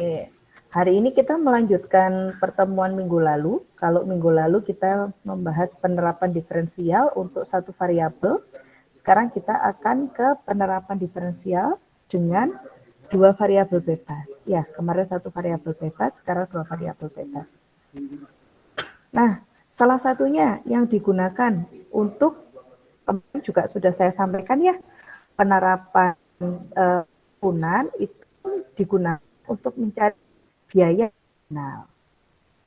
Oke. Hari ini kita melanjutkan pertemuan minggu lalu. Kalau minggu lalu kita membahas penerapan diferensial untuk satu variabel, sekarang kita akan ke penerapan diferensial dengan dua variabel bebas. Ya, kemarin satu variabel bebas, sekarang dua variabel bebas. Nah, salah satunya yang digunakan untuk, kemarin juga sudah saya sampaikan ya, penerapan turunan itu digunakan untuk mencari biaya marginal.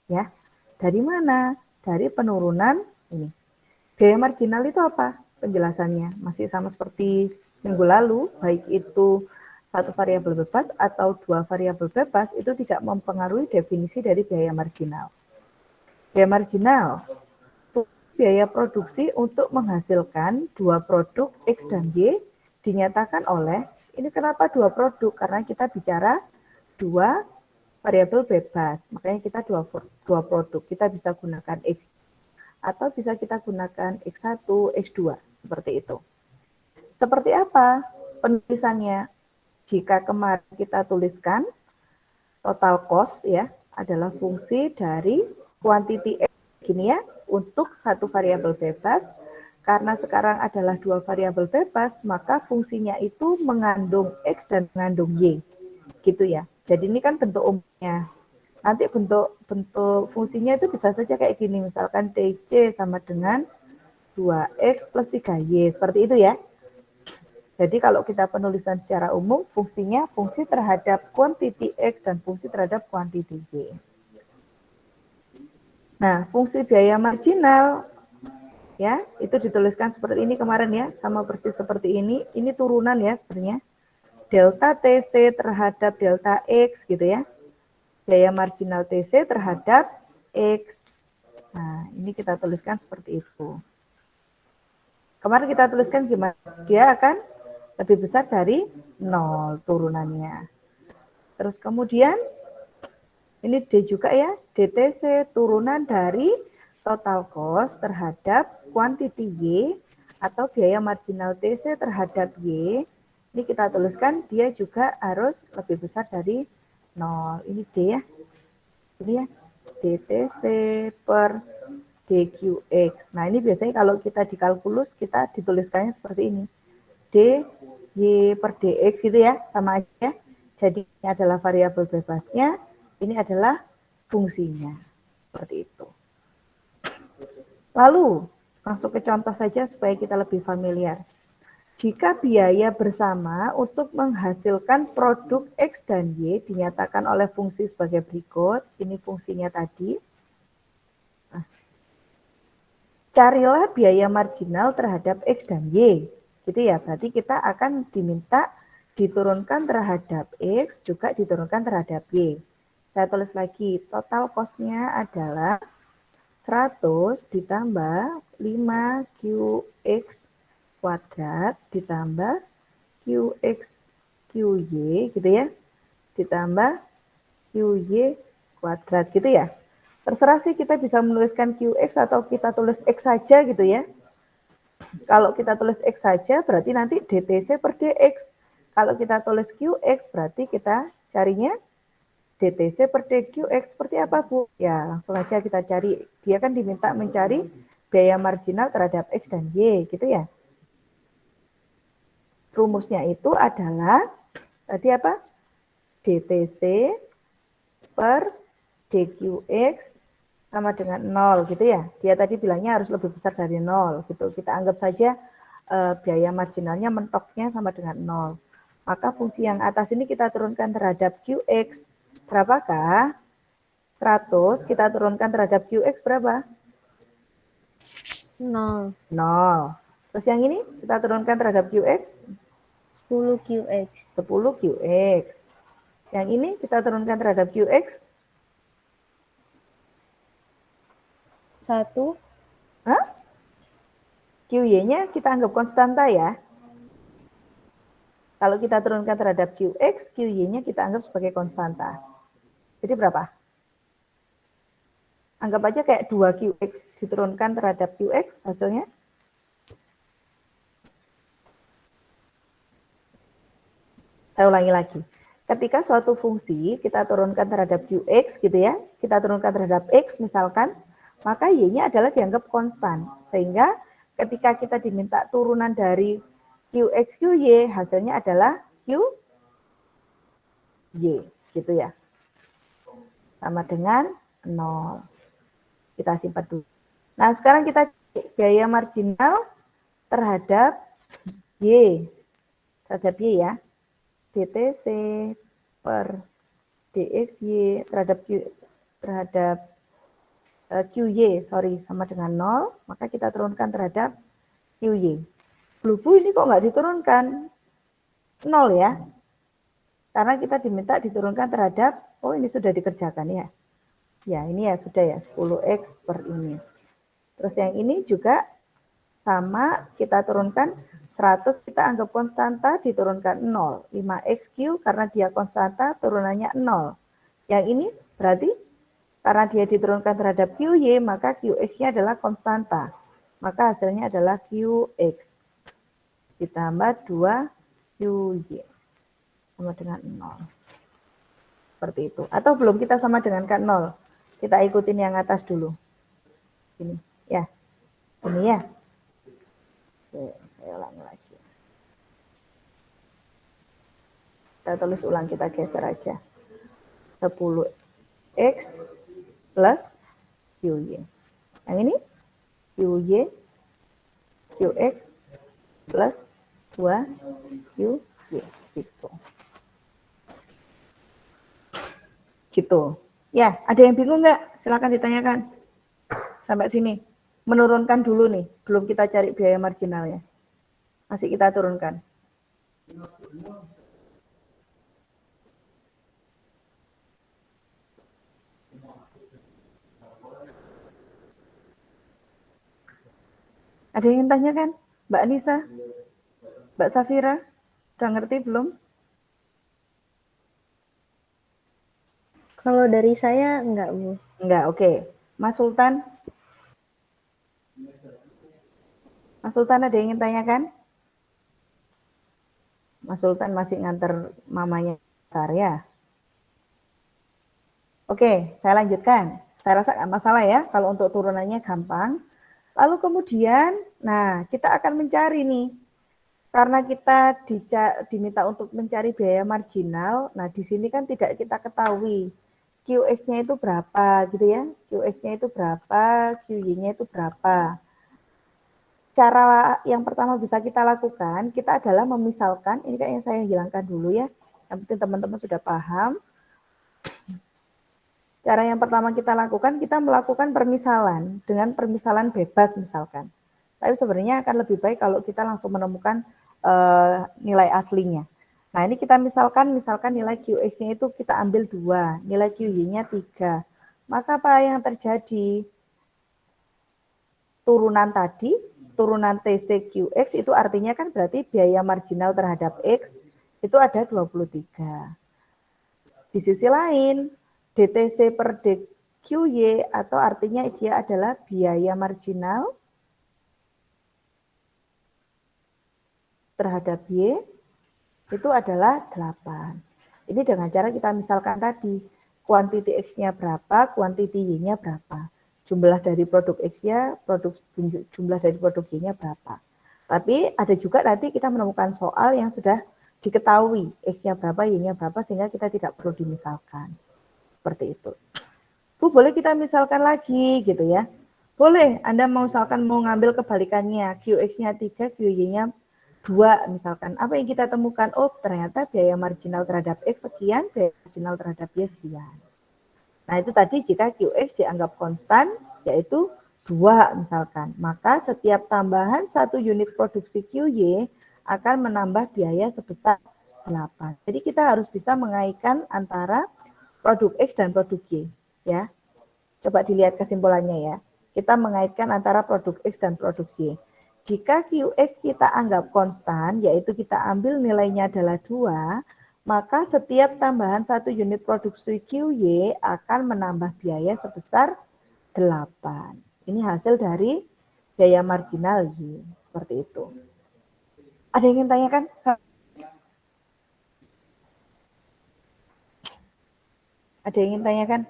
Ya, dari mana? Dari penurunan ini. Biaya marginal itu apa? Penjelasannya masih sama seperti minggu lalu, baik itu satu variabel bebas atau dua variabel bebas itu tidak mempengaruhi definisi dari biaya marginal. Biaya marginal biaya produksi untuk menghasilkan dua produk X dan Y dinyatakan oleh, ini kenapa dua produk? Karena kita bicara dua variabel bebas, makanya kita dua produk. Kita bisa gunakan X atau bisa kita gunakan X1, X2, seperti itu. Seperti apa penulisannya? Jika kemarin kita tuliskan total cost ya adalah fungsi dari quantity X gini ya untuk satu variabel bebas. Karena sekarang adalah dua variabel bebas, maka fungsinya itu mengandung X dan mengandung Y. Gitu ya. Jadi ini kan bentuk umumnya. Nanti bentuk fungsinya itu bisa saja kayak gini, misalkan TC sama dengan 2X plus 3Y, seperti itu ya. Jadi kalau kita penulisan secara umum, fungsinya fungsi terhadap quantity X dan fungsi terhadap quantity Y. Nah, fungsi biaya marginal, ya, itu dituliskan seperti ini kemarin ya, sama persis seperti ini. Ini turunan ya sebenarnya. Delta TC terhadap delta X gitu ya. Biaya marginal TC terhadap X. Nah, ini kita tuliskan seperti itu. Kemarin kita tuliskan gimana? Dia akan lebih besar dari 0 turunannya. Terus kemudian, ini D juga ya, DTC turunan dari total cost terhadap quantity Y atau biaya marginal TC terhadap Y. Ini kita tuliskan dia juga harus lebih besar dari 0. Ini D ya. Ini ya, DTC per DQX. Nah, ini biasanya kalau kita di kalkulus, kita dituliskannya seperti ini. D, Y per DX gitu ya, sama aja. Jadi ini adalah variabel bebasnya, ini adalah fungsinya. Seperti itu. Lalu, langsung ke contoh saja supaya kita lebih familiar. Jika biaya bersama untuk menghasilkan produk X dan Y dinyatakan oleh fungsi sebagai berikut, ini fungsinya tadi. Nah, carilah biaya marginal terhadap X dan Y. Gitu ya, berarti kita akan diminta diturunkan terhadap X, juga diturunkan terhadap Y. Saya tulis lagi, total cost-nya adalah 100 ditambah 5QX kuadrat ditambah QX QY gitu ya, ditambah QY kuadrat gitu ya. Terserah sih kita bisa menuliskan QX atau kita tulis X saja gitu ya. Kalau kita tulis X saja berarti nanti DTC per DX. Kalau kita tulis QX berarti kita carinya DTC per DQX seperti apa Bu? Ya langsung aja kita cari. Dia kan diminta mencari biaya marginal terhadap X dan Y gitu ya. Rumusnya itu adalah tadi apa? DTC per DQX sama dengan 0 gitu ya. Dia tadi bilangnya harus lebih besar dari 0 gitu. Kita anggap saja biaya marginalnya mentoknya sama dengan 0. Maka fungsi yang atas ini kita turunkan terhadap QX. Berapakah? 100 kita turunkan terhadap QX berapa? 0. 0. Terus yang ini kita turunkan terhadap QX? 10 QX. 10 QX. Yang ini kita turunkan terhadap QX? 1. Hah? QY-nya kita anggap konstanta ya. Kalau kita turunkan terhadap QX, QY-nya kita anggap sebagai konstanta. Jadi berapa? Anggap aja kayak 2QX diturunkan terhadap QX, hasilnya? Saya ulangi lagi. ketika suatu fungsi kita turunkan terhadap Qx gitu ya, kita turunkan terhadap X misalkan, maka Y-nya adalah dianggap konstan. Sehingga ketika kita diminta turunan dari Qx, Qy, hasilnya adalah Qy, gitu ya. Sama dengan 0. Kita simpan dulu. Nah, sekarang kita cek biaya marginal terhadap Y. Terhadap Y ya. DTC per DXY terhadap QY, sama dengan 0, maka kita turunkan terhadap QY. Loh Bu, ini kok nggak diturunkan? 0 ya. Karena kita diminta diturunkan terhadap, oh ini sudah dikerjakan ya. Ya, ini ya sudah ya, 10X per ini. Terus yang ini juga sama, kita turunkan 100, kita anggap konstanta, diturunkan 0. 5XQ karena dia konstanta, turunannya 0. Yang ini berarti karena dia diturunkan terhadap QY, maka QX-nya adalah konstanta. Maka hasilnya adalah QX. Ditambah 2QY. Sama dengan 0. Seperti itu. Atau belum kita sama dengan kan 0. Kita ikutin yang atas dulu. Ini ya. Ini ya. Oke, saya ulangi lagi. Kita tulis ulang, kita geser aja. 10X plus QY. Yang ini QY, QX plus 2QY. Gitu. Ya, ada yang bingung nggak? Silakan ditanyakan. Sampai sini. Menurunkan dulu nih, belum kita cari biaya marginalnya. Masih kita turunkan. Ada yang tanyakan? Mbak Anissa? Mbak Safira? Udah ngerti belum? Kalau dari saya enggak, Bu. Enggak, oke. Mas Sultan? Mas Sultan ada yang ingin tanyakan? Mas Sultan masih nganter mamanya ya. Oke, saya lanjutkan. Saya rasa nggak masalah ya, kalau untuk turunannya gampang. Lalu kemudian, nah kita akan mencari nih, karena kita diminta untuk mencari biaya marginal, nah di sini kan tidak kita ketahui QX-nya itu berapa gitu ya, QX-nya itu berapa, QY-nya itu berapa. Cara yang pertama bisa kita lakukan, kita adalah memisalkan, ini kan yang saya hilangkan dulu ya, yang penting teman-teman sudah paham. Cara yang pertama kita lakukan, kita melakukan permisalan dengan permisalan bebas misalkan. Tapi sebenarnya akan lebih baik kalau kita langsung menemukan nilai aslinya. Nah ini kita misalkan nilai QX-nya itu kita ambil 2, nilai QY-nya 3. Maka apa yang terjadi? Turunan tadi, turunan TCQX itu artinya kan berarti biaya marginal terhadap X itu ada 23. Di sisi lain, DTC per DQY atau artinya dia adalah biaya marginal terhadap Y itu adalah 8. Ini dengan cara kita misalkan tadi, kuantiti X-nya berapa, kuantiti Y-nya berapa. Jumlah dari produk X-nya, jumlah dari produk Y-nya berapa. Tapi ada juga nanti kita menemukan soal yang sudah diketahui X-nya berapa, Y-nya berapa, sehingga kita tidak perlu dimisalkan. Seperti itu. Bu, boleh kita misalkan lagi gitu ya. Boleh, Anda mau misalkan mau ngambil kebalikannya, QX-nya 3, QY-nya 2 misalkan. Apa yang kita temukan? Oh, ternyata biaya marginal terhadap X sekian, biaya marginal terhadap Y sekian. Nah, itu tadi jika QX dianggap konstan, yaitu 2 misalkan. Maka setiap tambahan 1 unit produksi QY akan menambah biaya sebesar 8. Jadi kita harus bisa mengaitkan antara produk X dan produk Y. Ya. Coba dilihat kesimpulannya ya. Kita mengaitkan antara produk X dan produk Y. Jika QX kita anggap konstan, yaitu kita ambil nilainya adalah 2, maka setiap tambahan 1 unit produksi QY akan menambah biaya sebesar 8. Ini hasil dari biaya marginal Y. Seperti itu. Ada yang ingin tanyakan? Ada yang ingin tanyakan?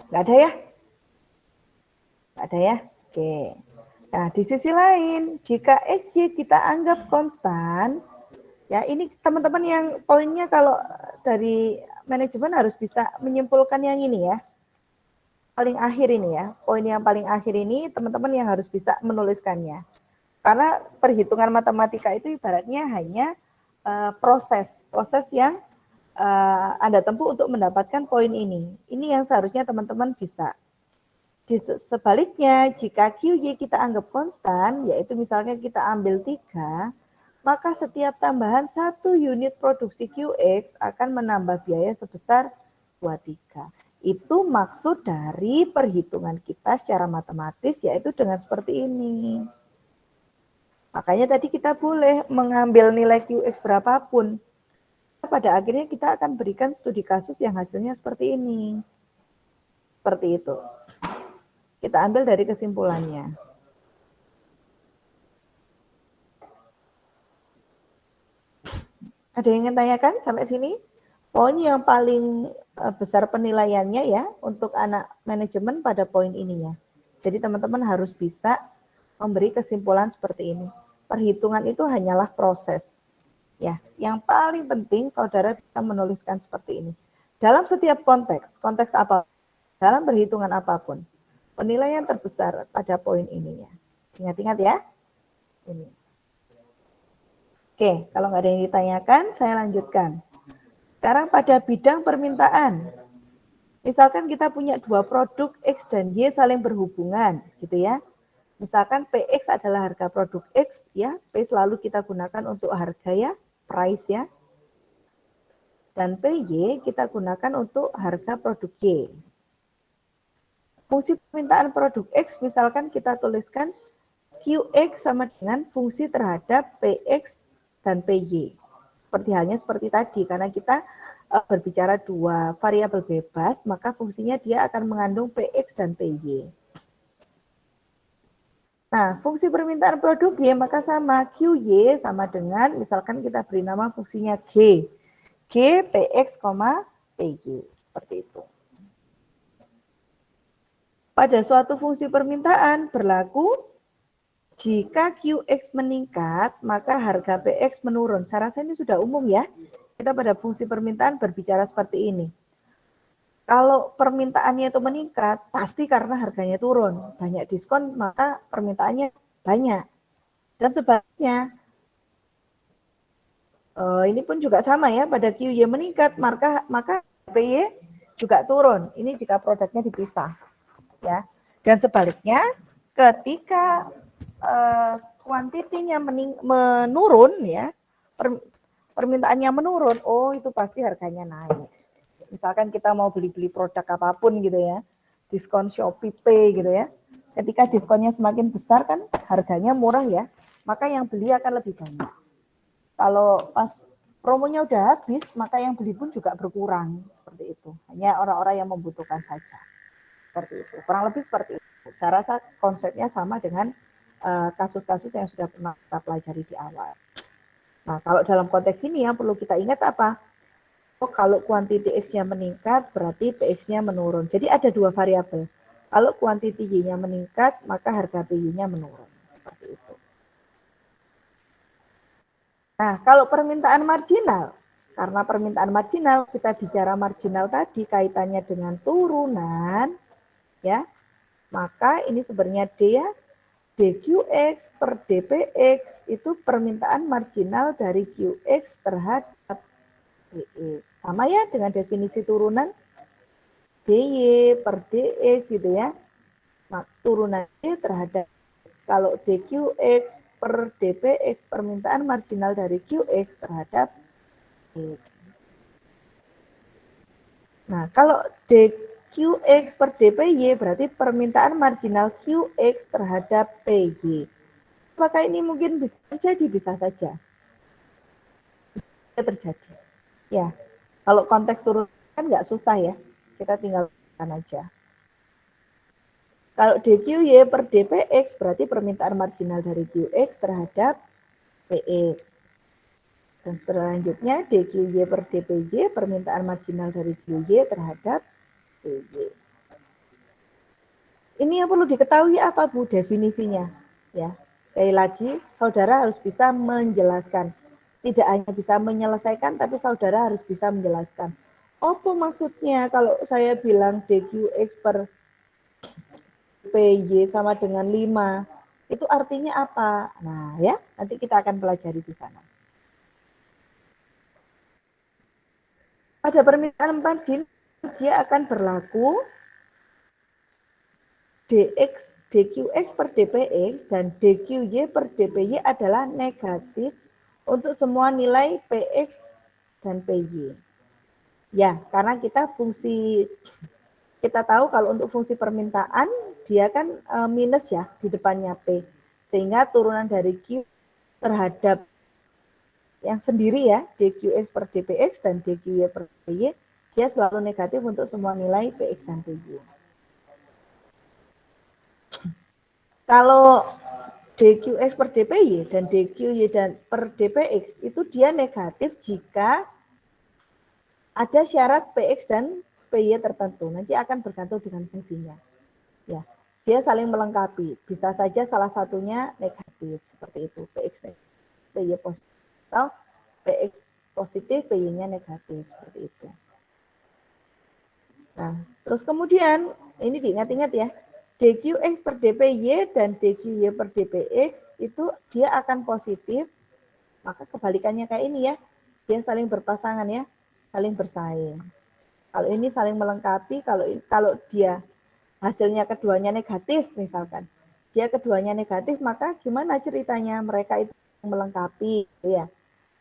Nggak ada ya? Nggak ada ya? Oke. Nah, di sisi lain, jika XY kita anggap konstan, ya ini teman-teman yang poinnya kalau dari manajemen harus bisa menyimpulkan yang ini ya. Paling akhir ini ya, poin yang paling akhir ini teman-teman yang harus bisa menuliskannya. Karena perhitungan matematika itu ibaratnya hanya proses yang Anda tempuh untuk mendapatkan poin ini. Ini yang seharusnya teman-teman bisa. Sebaliknya, jika QY kita anggap konstan, yaitu misalnya kita ambil 3, maka setiap tambahan 1 unit produksi QX akan menambah biaya sebesar 23. Itu maksud dari perhitungan kita secara matematis, yaitu dengan seperti ini. Makanya tadi kita boleh mengambil nilai QX berapapun. Pada akhirnya kita akan berikan studi kasus yang hasilnya seperti ini. Seperti itu. Kita ambil dari kesimpulannya. Ada yang ingin tanyakan sampai sini? Poin yang paling besar penilaiannya ya untuk anak manajemen pada poin ininya. Jadi teman-teman harus bisa memberi kesimpulan seperti ini. Perhitungan itu hanyalah proses. Ya, yang paling penting saudara bisa menuliskan seperti ini. Dalam setiap konteks apa, dalam perhitungan apapun, penilaian terbesar pada poin ininya. Ingat-ingat ya. Ini. Oke, kalau nggak ada yang ditanyakan, saya lanjutkan. Sekarang pada bidang permintaan. Misalkan kita punya dua produk X dan Y saling berhubungan, gitu ya. Misalkan PX adalah harga produk X, ya, P selalu kita gunakan untuk harga ya, price ya. Dan PY kita gunakan untuk harga produk Y. Fungsi permintaan produk X misalkan kita tuliskan QX sama dengan fungsi terhadap PX dan PY. Seperti halnya seperti tadi, karena kita berbicara dua variabel bebas, maka fungsinya dia akan mengandung PX dan PY. Nah, fungsi permintaan produk Y maka sama QY sama dengan, misalkan kita beri nama fungsinya G. G, PX, PY. Seperti itu. Pada suatu fungsi permintaan berlaku jika QX meningkat, maka harga PX menurun. Saya rasa ini sudah umum ya. Kita pada fungsi permintaan berbicara seperti ini. Kalau permintaannya itu meningkat, pasti karena harganya turun. Banyak diskon, maka permintaannya banyak. Dan sebaliknya, ini pun juga sama ya, pada QY meningkat, maka PY juga turun. Ini jika produknya dipisah. Ya. Dan sebaliknya, ketika kuantitinya menurun ya, permintaannya menurun, oh itu pasti harganya naik. Misalkan kita mau beli-beli produk apapun gitu ya, diskon Shopee Pay gitu ya. Ketika diskonnya semakin besar kan harganya murah ya, maka yang beli akan lebih banyak. Kalau pas promonya udah habis, maka yang beli pun juga berkurang seperti itu. Hanya orang-orang yang membutuhkan saja. Seperti itu. Kurang lebih seperti itu. Saya rasa konsepnya sama dengan kasus-kasus yang sudah pernah kita pelajari di awal. Nah, kalau dalam konteks ini yang perlu kita ingat apa? Oh, kalau kuantiti X-nya meningkat, berarti PX-nya menurun. Jadi ada dua variabel. Kalau kuantiti Y-nya meningkat, maka harga PY-nya menurun. Seperti itu. Nah, kalau permintaan marginal, karena permintaan marginal, kita bicara marginal tadi kaitannya dengan turunan, ya, maka ini sebenarnya D ya, dQx per dPx itu permintaan marginal dari Qx terhadap dx. Sama ya dengan definisi turunan dy per dx gitu ya. Nah, turunan D terhadap kalau dQx per dPx permintaan marginal dari Qx terhadap x. Nah, kalau dQx per dPy berarti permintaan marginal Qx terhadap PY. Apakah ini mungkin bisa terjadi? Bisa saja. Bisa terjadi. Ya, kalau konteks turun kan nggak susah ya. Kita tinggal aja. Kalau dQy per dPx berarti permintaan marginal dari Qx terhadap Px. Dan selanjutnya DQY per DPY, permintaan marginal dari QY terhadap PY. Ini yang perlu diketahui apa Bu definisinya? Ya, sekali lagi saudara harus bisa menjelaskan. Tidak hanya bisa menyelesaikan, tapi saudara harus bisa menjelaskan. Apa maksudnya kalau saya bilang DQX per PY sama dengan 5? Itu artinya apa? Nah ya, nanti kita akan pelajari di sana. Pada permintaan margin, dia akan berlaku DQX per DPX dan DQY per DPY adalah negatif untuk semua nilai PX dan PY. Ya, karena kita tahu kalau untuk fungsi permintaan dia kan minus ya di depannya P. Sehingga turunan dari Q terhadap yang sendiri ya, DQX per DPX dan DQY per PY, dia selalu negatif untuk semua nilai PX dan PY. Kalau DQX per DPY dan DQY dan per DPX itu dia negatif jika ada syarat PX dan PY tertentu. Nanti akan bergantung dengan fungsinya. Ya, dia saling melengkapi. Bisa saja salah satunya negatif seperti itu, PX negatif, PY positif atau PX positif, PY-nya negatif seperti itu. Nah, terus kemudian ini diingat-ingat ya, DQX per DPY dan DQY per DPX itu dia akan positif, maka kebalikannya kayak ini ya, dia saling berpasangan ya, saling bersaing. Kalau ini saling melengkapi, kalau dia hasilnya keduanya negatif misalkan, dia keduanya negatif, maka gimana ceritanya mereka itu melengkapi ya.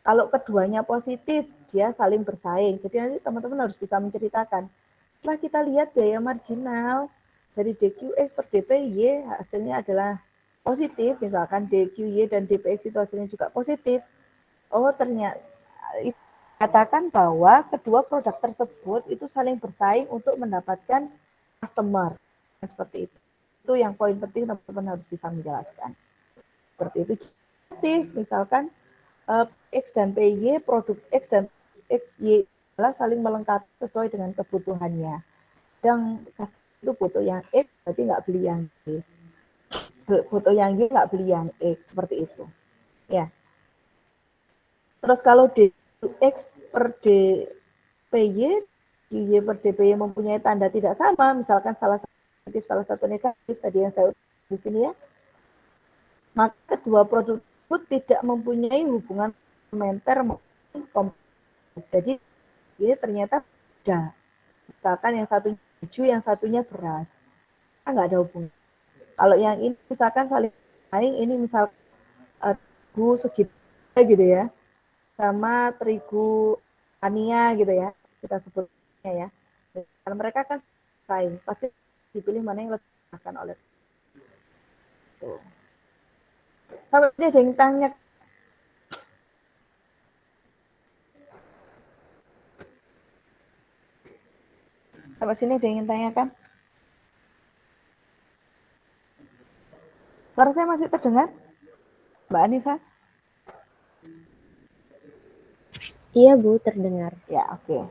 Kalau keduanya positif, dia saling bersaing. Jadi nanti teman-teman harus bisa menceritakan. Setelah kita lihat biaya marginal dari DQX per DPY hasilnya adalah positif, misalkan DQY dan DPX itu hasilnya juga positif. Oh ternyata itu katakan bahwa kedua produk tersebut itu saling bersaing untuk mendapatkan customer. Seperti itu. Itu yang poin penting teman-teman harus bisa menjelaskan. Seperti itu. Misalkan X dan PY, produk X dan XY adalah saling melengkapi sesuai dengan kebutuhannya. Yang itu butuh yang X, berarti nggak beli yang Y. Butuh yang Y, nggak beli yang X, seperti itu. Ya. Terus kalau DX per DPY, DY per DPY mempunyai tanda tidak sama, misalkan salah satu positif, salah satu negatif, tadi yang saya di sini ya, maka kedua produk tersebut tidak mempunyai hubungan komplementer maupun komplementer. Jadi ini ternyata beda. Misalkan yang satunya baju, yang satunya beras. Nggak ada hubungan. Kalau yang ini misalkan saling saing, ini misalkan terigu segitiga gitu ya, sama terigu Ania gitu ya, kita sebutnya ya. Dan mereka kan saing, pasti dipilih mana yang lebih akan oleh itu. Sampai ini ada yang tanya. Sampai sini ada yang ingin tanyakan? Suara saya masih terdengar? Mbak Anissa? Iya Bu, terdengar. Ya, oke.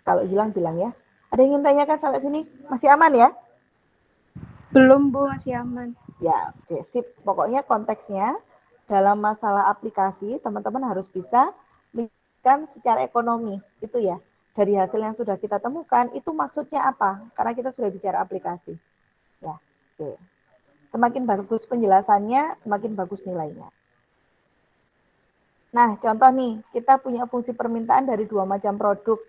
Kalau hilang bilang ya. Ada yang ingin tanyakan sampai sini? Masih aman ya? Belum Bu, masih aman. Ya, oke, sip. Pokoknya konteksnya dalam masalah aplikasi, teman-teman harus bisa memikirkan secara ekonomi, itu ya. Dari hasil yang sudah kita temukan, itu maksudnya apa? Karena kita sudah bicara aplikasi. Ya, oke. Semakin bagus penjelasannya, semakin bagus nilainya. Nah, contoh nih, kita punya fungsi permintaan dari dua macam produk.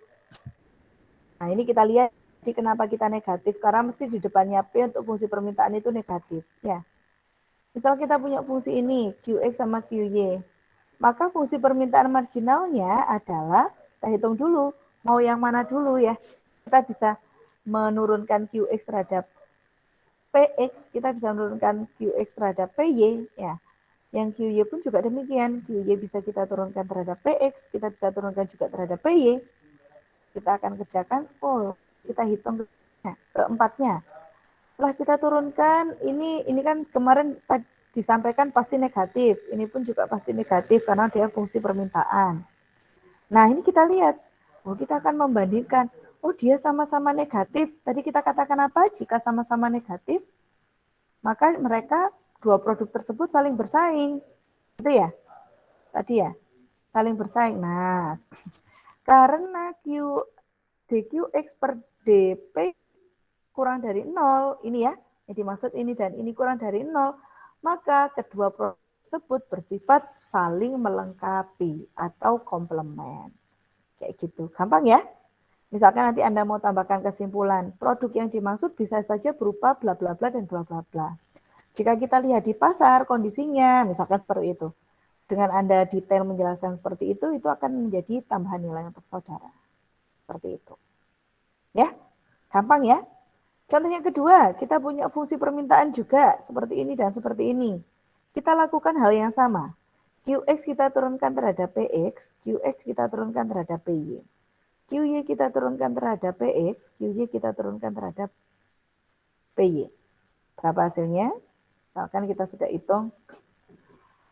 Nah, ini kita lihat kenapa kita negatif, karena mesti di depannya P untuk fungsi permintaan itu negatif. Ya. Misal kita punya fungsi ini, QX sama QY. Maka fungsi permintaan marginalnya adalah, kita hitung dulu, mau yang mana dulu ya. Kita bisa menurunkan QX terhadap PX, kita bisa menurunkan QX terhadap PY. Ya. Yang QY pun juga demikian. QY bisa kita turunkan terhadap PX, kita bisa turunkan juga terhadap PY. Kita akan kerjakan, kita hitung keempatnya. Setelah kita turunkan, ini kan kemarin tadi disampaikan pasti negatif. Ini pun juga pasti negatif karena dia fungsi permintaan. Nah, ini kita lihat. Oh, kita akan membandingkan. Oh, dia sama-sama negatif. Tadi kita katakan apa? Jika sama-sama negatif, maka mereka dua produk tersebut saling bersaing. Gitu ya? Tadi ya? Saling bersaing. Nah, karena dqx per dp kurang dari 0, ini ya, yang dimaksud ini dan ini kurang dari 0, maka kedua produk tersebut bersifat saling melengkapi atau komplement. Kayak gitu, gampang ya? Misalkan nanti Anda mau tambahkan kesimpulan, produk yang dimaksud bisa saja berupa bla bla bla dan bla bla bla. Jika kita lihat di pasar kondisinya, misalkan seperti itu, dengan Anda detail menjelaskan seperti itu akan menjadi tambahan nilai untuk saudara. Seperti itu. Ya, gampang ya? Contoh yang kedua, kita punya fungsi permintaan juga seperti ini dan seperti ini. Kita lakukan hal yang sama. Qx kita turunkan terhadap Px, Qx kita turunkan terhadap Py. Qy kita turunkan terhadap Px, Qy kita turunkan terhadap Py. Berapa hasilnya? Misalkan kita sudah hitung.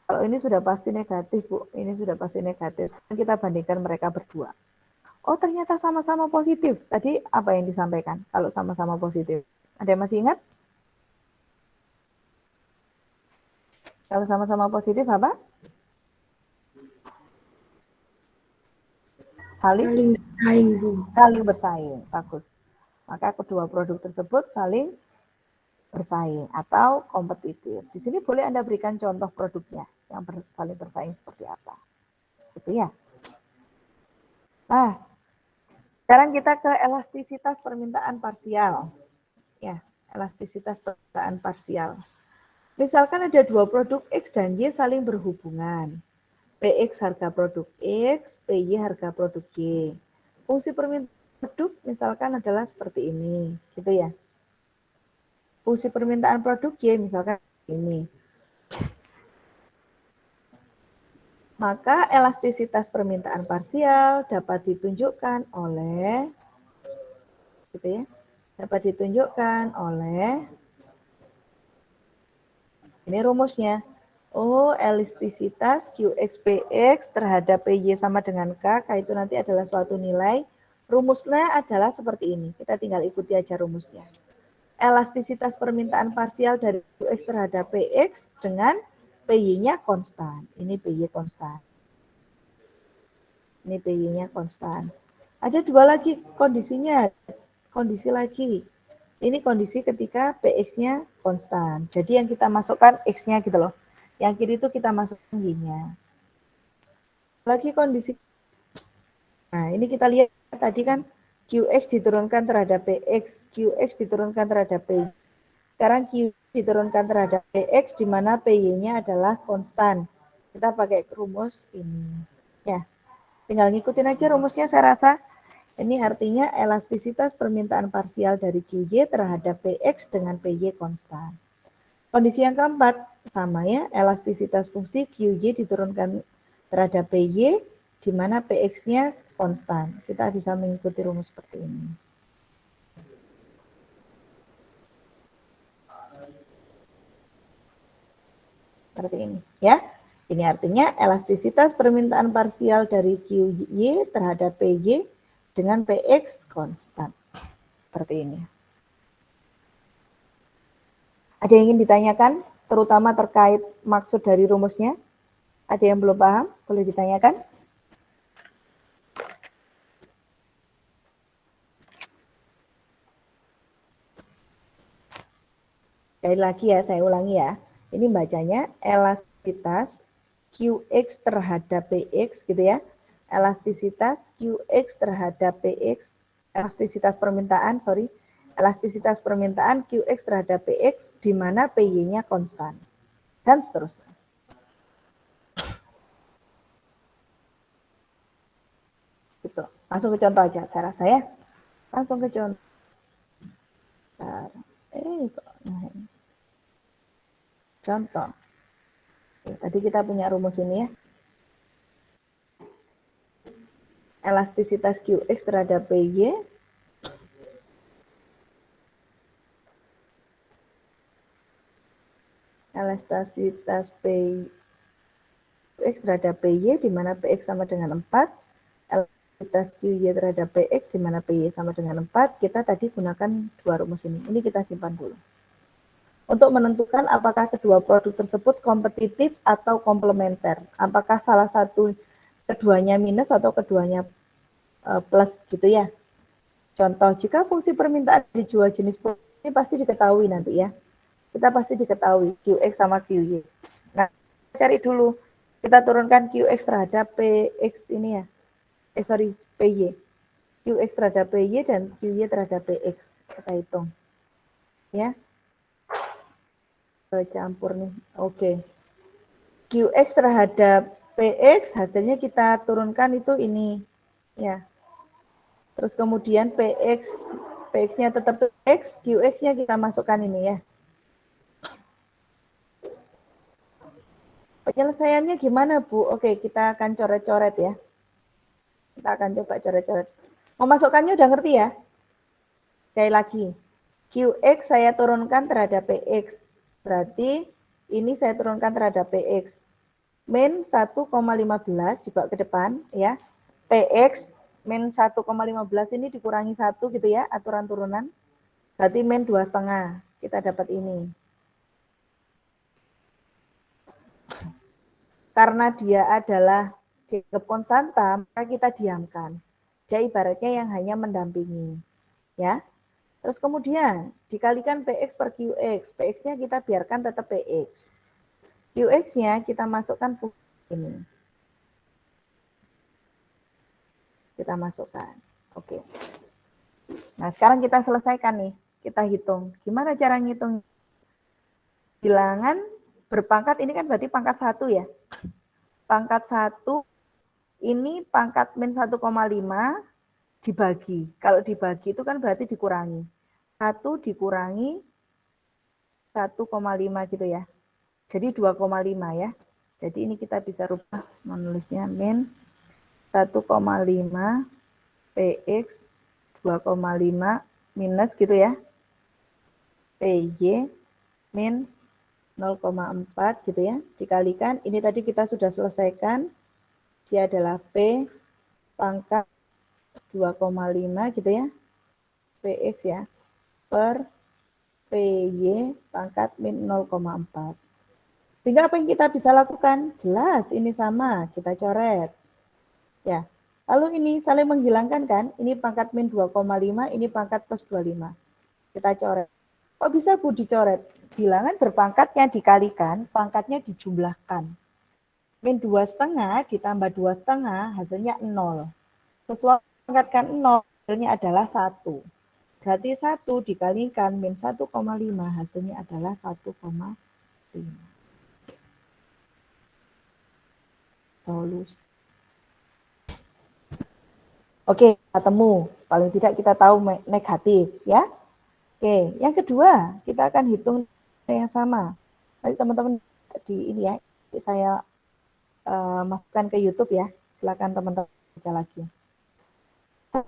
Kalau ini sudah pasti negatif, Bu. Ini sudah pasti negatif. Kita bandingkan mereka berdua. Oh, ternyata sama-sama positif. Tadi apa yang disampaikan? Kalau sama-sama positif. Ada yang masih ingat? Kalau sama-sama positif apa? Saling bersaing, Bu. Saling bersaing. Bagus. Maka kedua produk tersebut saling bersaing atau kompetitif. Di sini boleh Anda berikan contoh produknya yang saling bersaing seperti apa. Gitu ya. Nah, sekarang kita ke elastisitas permintaan parsial. Ya, elastisitas permintaan parsial. Misalkan ada dua produk X dan Y saling berhubungan. PX harga produk X, PY harga produk Y. Fungsi permintaan produk misalkan adalah seperti ini, gitu ya. Fungsi permintaan produk Y misalkan ini. Maka elastisitas permintaan parsial dapat ditunjukkan oleh, gitu ya, dapat ditunjukkan oleh, ini rumusnya. Oh, elastisitas QXPX terhadap PY sama dengan K itu nanti adalah suatu nilai. Rumusnya adalah seperti ini. Kita tinggal ikuti aja rumusnya. Elastisitas permintaan parsial dari QX terhadap PX dengan PY-nya konstan. Ini PY konstan. Ini PY-nya konstan. Ada dua lagi kondisinya. Kondisi lagi. Ini kondisi ketika PX-nya konstan. Jadi yang kita masukkan X-nya gitu loh. Yang kiri itu kita masukkan Y-nya. Lagi kondisi. Nah, ini kita lihat tadi kan QX diturunkan terhadap PX, QX diturunkan terhadap PY. Sekarang Q diturunkan terhadap PX di mana PY-nya adalah konstan. Kita pakai rumus ini. Ya. Tinggal ngikutin aja rumusnya saya rasa. Ini artinya elastisitas permintaan parsial dari QY terhadap PX dengan PY konstan. Kondisi yang keempat, sama ya, elastisitas fungsi QY diturunkan terhadap PY, di mana PX-nya konstan. Kita bisa mengikuti rumus seperti ini. Seperti ini, ya. Ini artinya elastisitas permintaan parsial dari QY terhadap PY dengan PX konstan. Seperti ini. Ada yang ingin ditanyakan, terutama terkait maksud dari rumusnya? Ada yang belum paham? Boleh ditanyakan? Sekali lagi ya, saya ulangi ya. Ini bacanya elastisitas QX terhadap PX gitu ya. Elastisitas QX terhadap PX, elastisitas permintaan, elastisitas permintaan QX terhadap PX di mana PY-nya konstan. Dan seterusnya. Gitu. Langsung ke contoh aja, saya rasa ya. Langsung ke contoh. Contoh. Tadi kita punya rumus ini ya. Elastisitas QX terhadap PY elastisitas Px terhadap Py, di mana Px sama dengan 4, elastisitas Qy terhadap Px, di mana Py sama dengan 4, kita tadi gunakan dua rumus ini. Ini kita simpan dulu. Untuk menentukan apakah kedua produk tersebut kompetitif atau komplementer. Apakah salah satu keduanya minus atau keduanya plus gitu ya. Contoh, jika fungsi permintaan di dua jenis produk ini pasti diketahui nanti ya. Kita pasti diketahui Qx sama Qy. Nah, cari dulu. Kita turunkan Qx terhadap Px ini ya. Py. Qx terhadap Py dan Qy terhadap Px. Kita hitung. Ya. Campur nih. Oke. Qx terhadap Px hasilnya kita turunkan itu ini. Ya. Terus kemudian Px-nya tetap Px, Qx-nya kita masukkan ini ya. Penyelesaiannya gimana, Bu? Oke, kita akan coret-coret ya. Kita akan coba coret-coret. Memasukkannya udah ngerti ya? Sekali lagi. Qx saya turunkan terhadap Px. Berarti ini saya turunkan terhadap Px. Min 1,15 dibawa ke depan ya. Px min 1,15 ini dikurangi 1 gitu ya, aturan turunan. Berarti min 2,5. Kita dapat ini. Karena dia adalah dianggap konstanta, maka kita diamkan. Dia ibaratnya yang hanya mendampingi. Ya. Terus kemudian dikalikan Px per Qx. Px-nya kita biarkan tetap Px. Qx-nya kita masukkan fungsi ini. Kita masukkan. Oke. Nah, sekarang kita selesaikan nih. Kita hitung. Gimana cara ngitung? Bilangan berpangkat ini kan berarti pangkat 1 ya. Pangkat 1 ini pangkat min 1,5 dibagi. Kalau dibagi itu kan berarti dikurangi. 1 dikurangi 1,5 gitu ya. Jadi 2,5 ya. Jadi ini kita bisa rubah menulisnya min 1,5 Px 2,5 minus gitu ya. Py min 0,4 gitu ya. Dikalikan, ini tadi kita sudah selesaikan. Dia adalah P pangkat 2,5 gitu ya. Px ya. Per Py pangkat min 0,4. Sehingga apa yang kita bisa lakukan? Jelas, ini sama. Kita coret. Ya. Lalu ini saling menghilangkan kan? Ini pangkat min 2,5, ini pangkat plus 25. Kita coret. Kok bisa Bu dicoret? Bilangan berpangkatnya dikalikan, pangkatnya dijumlahkan. Min 2,5 ditambah 2,5 hasilnya 0. Sesuai pangkatkan 0, hasilnya adalah 1. Berarti 1 dikalikan min 1,5 hasilnya adalah 1,5. Solusi. Oke, ketemu. Paling tidak kita tahu negatif ya. Oke, yang kedua kita akan hitung yang sama. Nanti teman-teman di ini ya, saya masukkan ke YouTube ya. Silakan teman-teman baca lagi.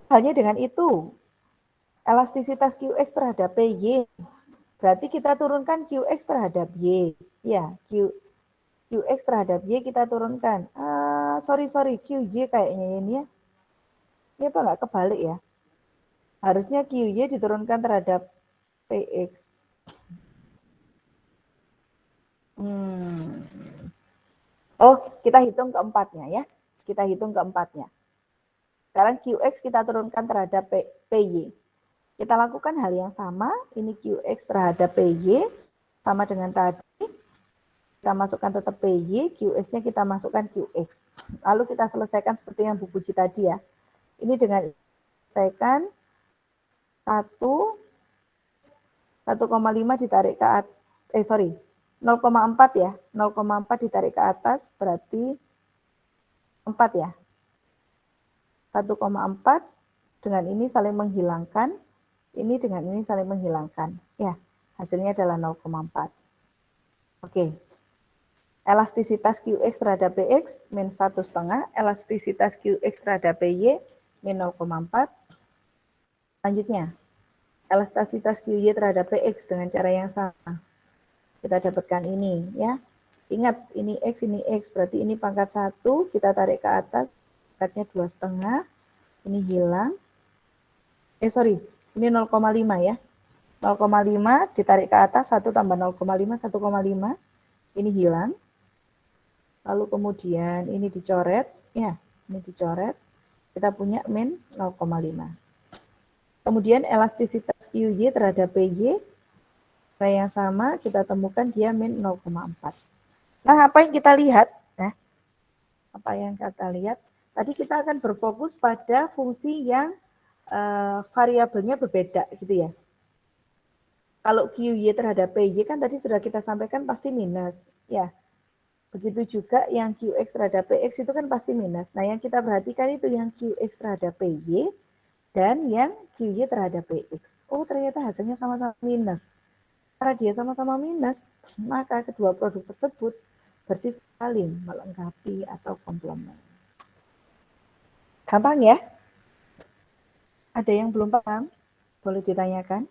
Halnya dengan itu, elastisitas Qx terhadap Py. Berarti kita turunkan Qx terhadap Y. Ya, Qx terhadap Y kita turunkan. Sorry, Qy kayaknya ini ya. Ini apa nggak kebalik ya? Harusnya Qy diturunkan terhadap Px. Oh, kita hitung keempatnya ya. Kita hitung keempatnya. Sekarang Qx kita turunkan terhadap Py. Kita lakukan hal yang sama. Ini Qx terhadap Py. Sama dengan tadi. Kita masukkan tetap Py. Qx-nya kita masukkan Qx. Lalu kita selesaikan seperti yang Bu Puji tadi ya. Ini dengan selesaikan 1,5 ditarik ke atas. 0,4 ya. 0,4 ditarik ke atas berarti 4 ya. 1,4 dengan ini saling menghilangkan. Ini dengan ini saling menghilangkan. Ya, hasilnya adalah 0,4. Oke. Elastisitas Qx terhadap Px min 1,5. Elastisitas Qx terhadap Py min 0,4. Selanjutnya, elastisitas Qy terhadap Px dengan cara yang sama. Kita dapatkan ini ya. Ingat ini X, berarti ini pangkat 1, kita tarik ke atas, pangkatnya 2,5, ini hilang. Ini 0,5 ya. 0,5 ditarik ke atas, 1 tambah 0,5, 1,5, ini hilang. Lalu kemudian ini dicoret, ya, ini dicoret, kita punya min 0,5. Kemudian elastisitas QY terhadap PY, yang sama kita temukan dia min 0,4. Nah, apa yang kita lihat? Nah, apa yang kita lihat? Tadi kita akan berfokus pada fungsi yang variabelnya berbeda, gitu ya. Kalau QY terhadap PY kan tadi sudah kita sampaikan pasti minus, ya. Begitu juga yang QX terhadap PX itu kan pasti minus. Nah, yang kita perhatikan itu yang QX terhadap PY dan yang QY terhadap PX. Oh, ternyata hasilnya sama-sama minus. Karena dia sama-sama minus, maka kedua produk tersebut bersifat saling melengkapi atau komplement. Gampang ya? Ada yang belum paham? Boleh ditanyakan?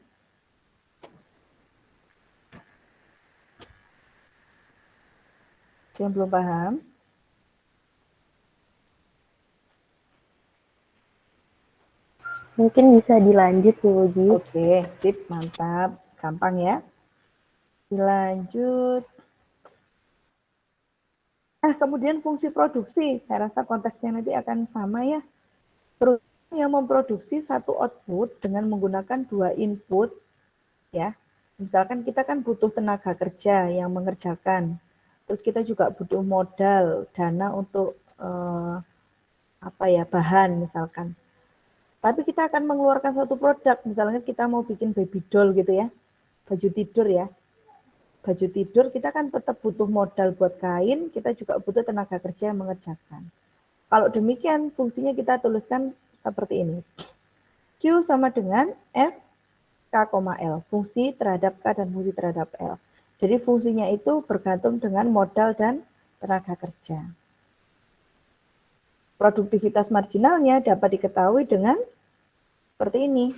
Yang belum paham? Mungkin bisa dilanjut Bu Uji. Oke, sip, mantap. Gampang ya. Dilanjut. Nah, kemudian fungsi produksi. Saya rasa konteksnya nanti akan sama ya. Perusahaan yang memproduksi satu output dengan menggunakan 2 input, ya. Misalkan kita kan butuh tenaga kerja yang mengerjakan. Terus kita juga butuh modal, dana untuk bahan misalkan. Tapi kita akan mengeluarkan satu produk, misalnya kita mau bikin baby doll gitu ya, baju tidur ya. Baju tidur kita kan tetap butuh modal buat kain, kita juga butuh tenaga kerja yang mengerjakan. Kalau demikian fungsinya kita tuliskan seperti ini. Q sama dengan F K, L. Fungsi terhadap K dan fungsi terhadap L. Jadi fungsinya itu bergantung dengan modal dan tenaga kerja. Produktivitas marginalnya dapat diketahui dengan seperti ini.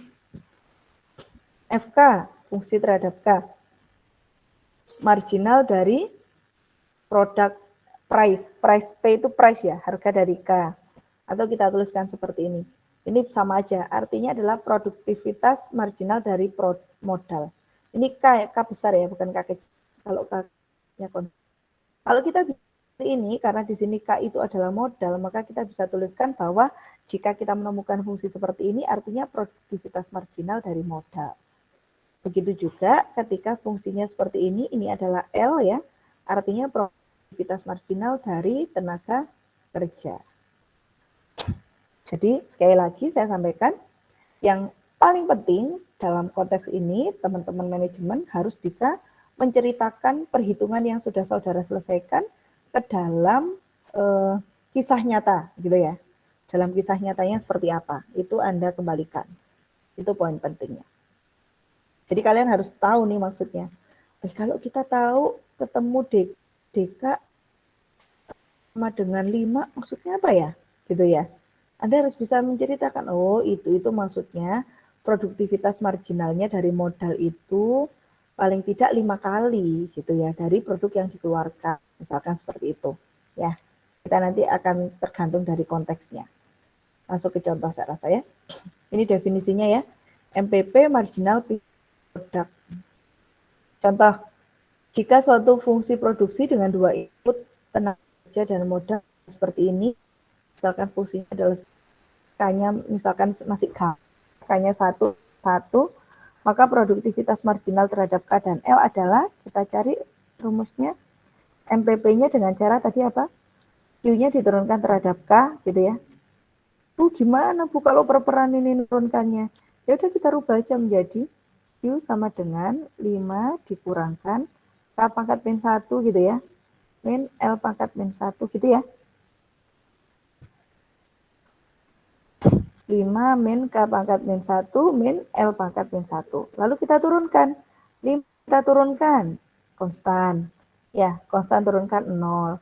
FK, fungsi terhadap K. Marginal dari produk price. Price P itu price ya, harga dari K. Atau kita tuliskan seperti ini. Ini sama aja, artinya adalah produktivitas marginal dari modal. Ini K besar ya, bukan K kecil. Kalau K ya, kalau kita ini, karena di sini K itu adalah modal, maka kita bisa tuliskan bahwa jika kita menemukan fungsi seperti ini, artinya produktivitas marginal dari modal. Begitu juga ketika fungsinya seperti ini adalah L ya, artinya produktivitas marginal dari tenaga kerja. Jadi sekali lagi saya sampaikan, yang paling penting dalam konteks ini, teman-teman manajemen harus bisa menceritakan perhitungan yang sudah saudara selesaikan ke dalam kisah nyata, gitu ya. Dalam kisah nyatanya seperti apa, itu Anda kembalikan. Itu poin pentingnya. Jadi kalian harus tahu nih maksudnya. Kalau kita tahu ketemu DK sama dengan 5, maksudnya apa ya? Gitu ya. Anda harus bisa menceritakan, oh itu maksudnya produktivitas marginalnya dari modal itu paling tidak 5 kali gitu ya dari produk yang dikeluarkan. Misalkan seperti itu. Ya, kita nanti akan tergantung dari konteksnya. Masuk ke contoh saya rasa ya. Ini definisinya ya. MPP marginal produk. Contoh, jika suatu fungsi produksi dengan 2 input tenaga kerja dan modal seperti ini, misalkan fungsinya adalah K-nya misalkan masih K-nya 1, maka produktivitas marginal terhadap K dan L adalah, kita cari rumusnya, MPP-nya dengan cara tadi apa? Q-nya diturunkan terhadap K, gitu ya. Gimana Bu kalau per-peran ini menurunkannya? Ya udah kita rubah aja menjadi Q sama dengan 5 dikurangkan K pangkat min 1 gitu ya. Min L pangkat min 1 gitu ya. 5 min K pangkat min 1 min L pangkat min 1. Lalu kita turunkan. 5 kita turunkan. Konstan. Ya, konstan turunkan 0.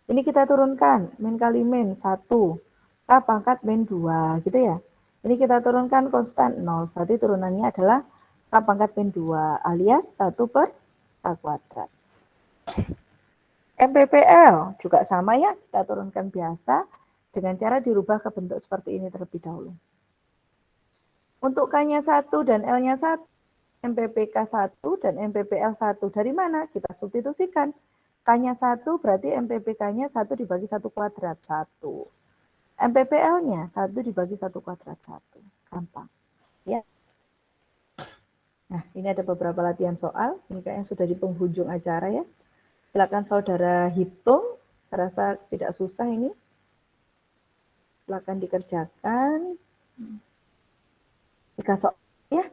Ini kita turunkan. Min kali min 1. K pangkat min 2 gitu ya. Ini kita turunkan konstan 0. Berarti turunannya adalah K pangkat min 2 alias 1 per K kuadrat. MPPL juga sama ya, kita turunkan biasa dengan cara dirubah ke bentuk seperti ini terlebih dahulu. Untuk K-nya 1 dan L-nya 1, MPPK 1 dan MPPL 1. Dari mana? Kita substitusikan. K-nya 1 berarti MPPK-nya 1 dibagi 1 kuadrat 1. MPPL-nya 1 dibagi 1 kuadrat 1. Gampang. Ya. Nah, ini ada beberapa latihan soal. Ini kayaknya sudah di penghujung acara ya. Silakan saudara hitung. Saya rasa tidak susah ini. Silakan dikerjakan. 3 soal ya.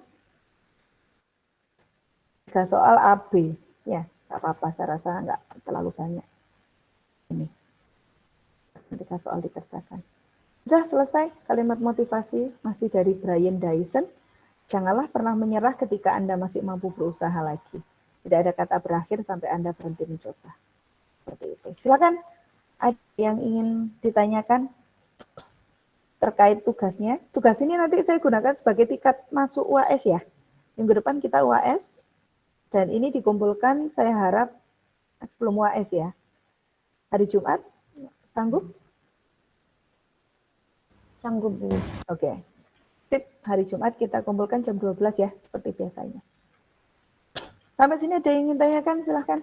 3 soal AB. Ya, nggak apa-apa. Saya rasa nggak terlalu banyak. Ini. 3 soal dikerjakan. Sudah selesai kalimat motivasi. Masih dari Brian Dyson. Janganlah pernah menyerah ketika Anda masih mampu berusaha lagi. Tidak ada kata berakhir sampai Anda berhenti mencoba. Seperti itu. Silakan. Ada yang ingin ditanyakan terkait tugasnya? Tugas ini nanti saya gunakan sebagai tiket masuk UAS ya. Minggu depan kita UAS. Dan ini dikumpulkan saya harap sebelum UAS ya. Hari Jumat, sanggup? Sanggup, Bu. Oke. Sip, hari Jumat kita kumpulkan jam 12 ya, seperti biasanya. Sampai sini ada yang ingin tanyakan, silahkan.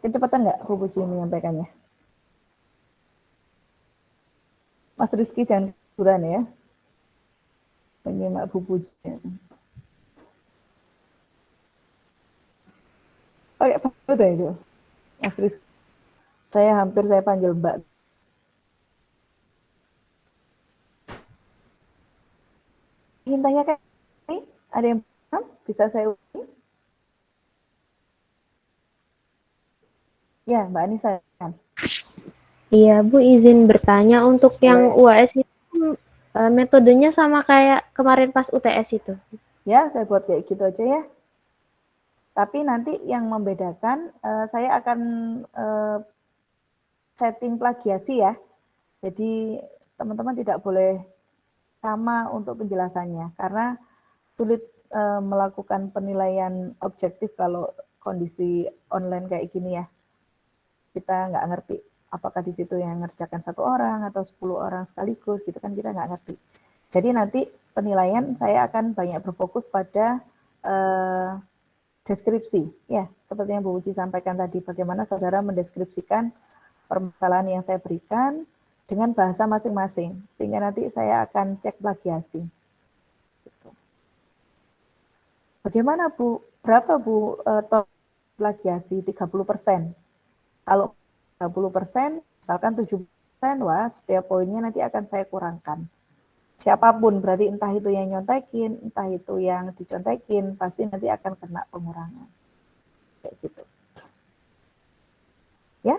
Kecepatan nggak Bu Puji menyampaikannya? Mas Rizky jangan keguguran ya. Menyimak Bu Puji. Pakai banget ya itu, Mas Rizky. Saya panggil Mbak. Ingin tanyakan ini? Ada yang paham? Bisa saya ulangi? Ya, Mbak Anissa. Iya, Bu, izin bertanya untuk yang UAS itu metodenya sama kayak kemarin pas UTS itu. Ya, saya buat kayak gitu aja ya. Tapi nanti yang membedakan, saya akan setting plagiasi ya. Jadi teman-teman tidak boleh sama untuk penjelasannya. Karena sulit melakukan penilaian objektif kalau kondisi online kayak gini ya. Kita nggak ngerti apakah di situ yang ngerjakan 1 orang atau 10 orang sekaligus, gitu kan kita nggak ngerti. Jadi nanti penilaian saya akan banyak berfokus pada deskripsi, ya seperti yang Bu Uci sampaikan tadi, bagaimana saudara mendeskripsikan permasalahan yang saya berikan dengan bahasa masing-masing, sehingga nanti saya akan cek plagiasi. Bagaimana Bu? Berapa Bu plagiasi? 30%. Kalau 30%, misalkan 70%, wah setiap poinnya nanti akan saya kurangkan. Siapapun, berarti entah itu yang nyontekin, entah itu yang dicontekin, pasti nanti akan kena pengurangan. Kayak gitu. Ya,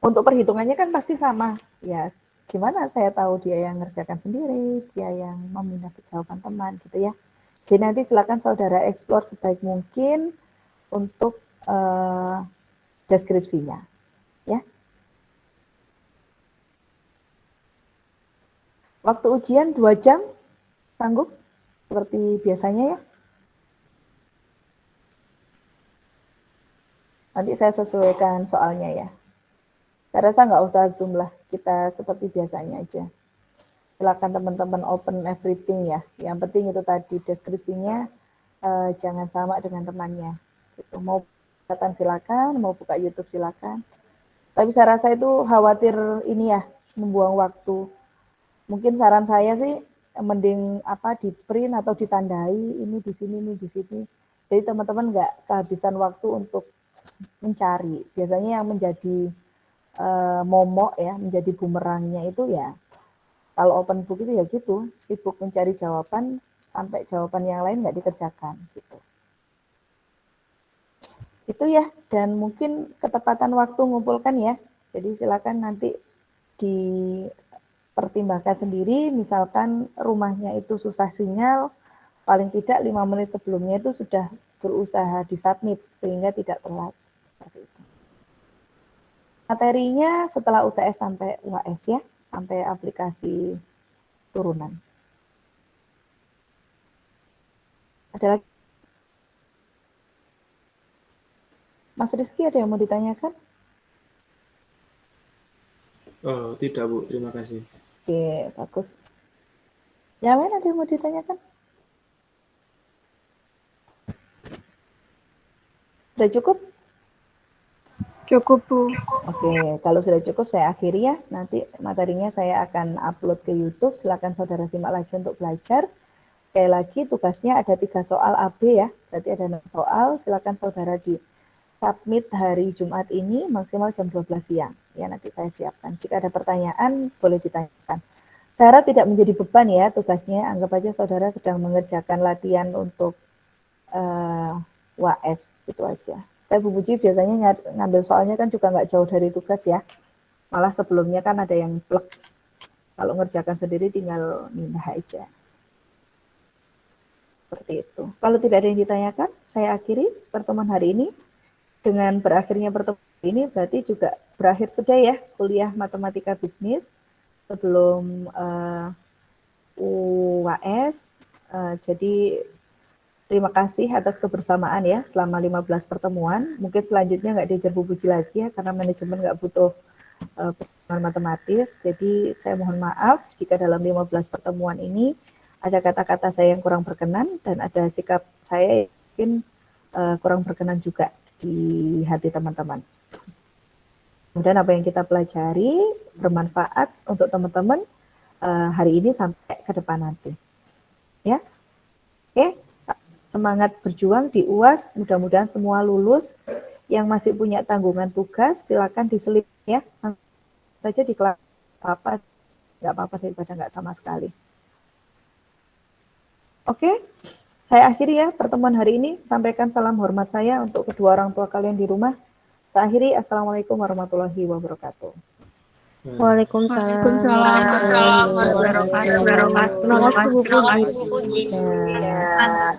untuk perhitungannya kan pasti sama. Ya, gimana saya tahu dia yang ngerjakan sendiri, dia yang meminta jawaban teman, gitu ya. Jadi nanti silakan saudara explore sebaik mungkin untuk deskripsinya. Ya. Waktu ujian 2 jam, sanggup? Seperti biasanya ya. Nanti saya sesuaikan soalnya ya. Saya rasa nggak usah Zoom lah, kita seperti biasanya aja. Silakan teman-teman open everything ya. Yang penting itu tadi deskripsinya jangan sama dengan temannya. Gitu. Mau catatan silakan, mau buka YouTube silakan. Tapi saya rasa itu khawatir ini ya, membuang waktu. Mungkin saran saya sih mending di print atau ditandai ini di sini, ini di sini. Jadi teman-teman nggak kehabisan waktu untuk mencari. Biasanya yang menjadi momok ya, menjadi bumerangnya itu ya, kalau open book itu ya gitu, sibuk mencari jawaban sampai jawaban yang lain nggak dikerjakan gitu. Itu ya, dan mungkin ketepatan waktu ngumpulkan ya. Jadi silakan nanti dipertimbangkan sendiri, misalkan rumahnya itu susah sinyal, paling tidak 5 menit sebelumnya itu sudah berusaha disubmit sehingga tidak telat. Seperti itu. Materinya setelah UTS sampai UAS ya, sampai aplikasi turunan. Ada lagi? Mas Rizky ada yang mau ditanyakan? Oh, tidak Bu, terima kasih. Oke, bagus. Yang lain ada yang mau ditanyakan? Sudah cukup? Cukup, Bu. Oke, kalau sudah cukup saya akhiri ya. Nanti materinya saya akan upload ke YouTube. Silakan saudara simak lagi untuk belajar. Sekali lagi tugasnya ada 3 soal AB ya. Berarti ada 6 soal. Silakan saudara di submit hari Jumat ini maksimal jam 12 siang. Ya, nanti saya siapkan. Jika ada pertanyaan boleh ditanyakan. Saudara tidak menjadi beban ya tugasnya. Anggap aja saudara sedang mengerjakan latihan untuk UAS. Itu aja. Saya Bu Puji biasanya ngambil soalnya kan juga nggak jauh dari tugas ya. Malah sebelumnya kan ada yang plek. Kalau ngerjakan sendiri tinggal mindah aja. Seperti itu. Kalau tidak ada yang ditanyakan, saya akhiri pertemuan hari ini. Dengan berakhirnya pertemuan ini berarti juga berakhir sudah ya kuliah matematika bisnis sebelum UAS. Jadi terima kasih atas kebersamaan ya selama 15 pertemuan. Mungkin selanjutnya nggak diajar Bu Puji lagi ya karena manajemen nggak butuh pertemuan matematis. Jadi saya mohon maaf jika dalam 15 pertemuan ini ada kata-kata saya yang kurang berkenan dan ada sikap saya yang mungkin kurang berkenan juga di hati teman-teman. Kemudian apa yang kita pelajari bermanfaat untuk teman-teman hari ini sampai ke depan nanti. Ya, oke. Semangat berjuang di UAS, mudah-mudahan semua lulus. Yang masih punya tanggungan tugas, silakan diselip ya. Saja di kelas apa, nggak apa-apa daripada nggak sama sekali. Oke, saya akhiri ya pertemuan hari ini. Sampaikan salam hormat saya untuk kedua orang tua kalian di rumah. Saya akhiri, Assalamualaikum warahmatullahi wabarakatuh. Waalaikumsalam. Waalaikumsalam warahmatullahi wabarakatuh. Terima kasih Bu Puji. Ya.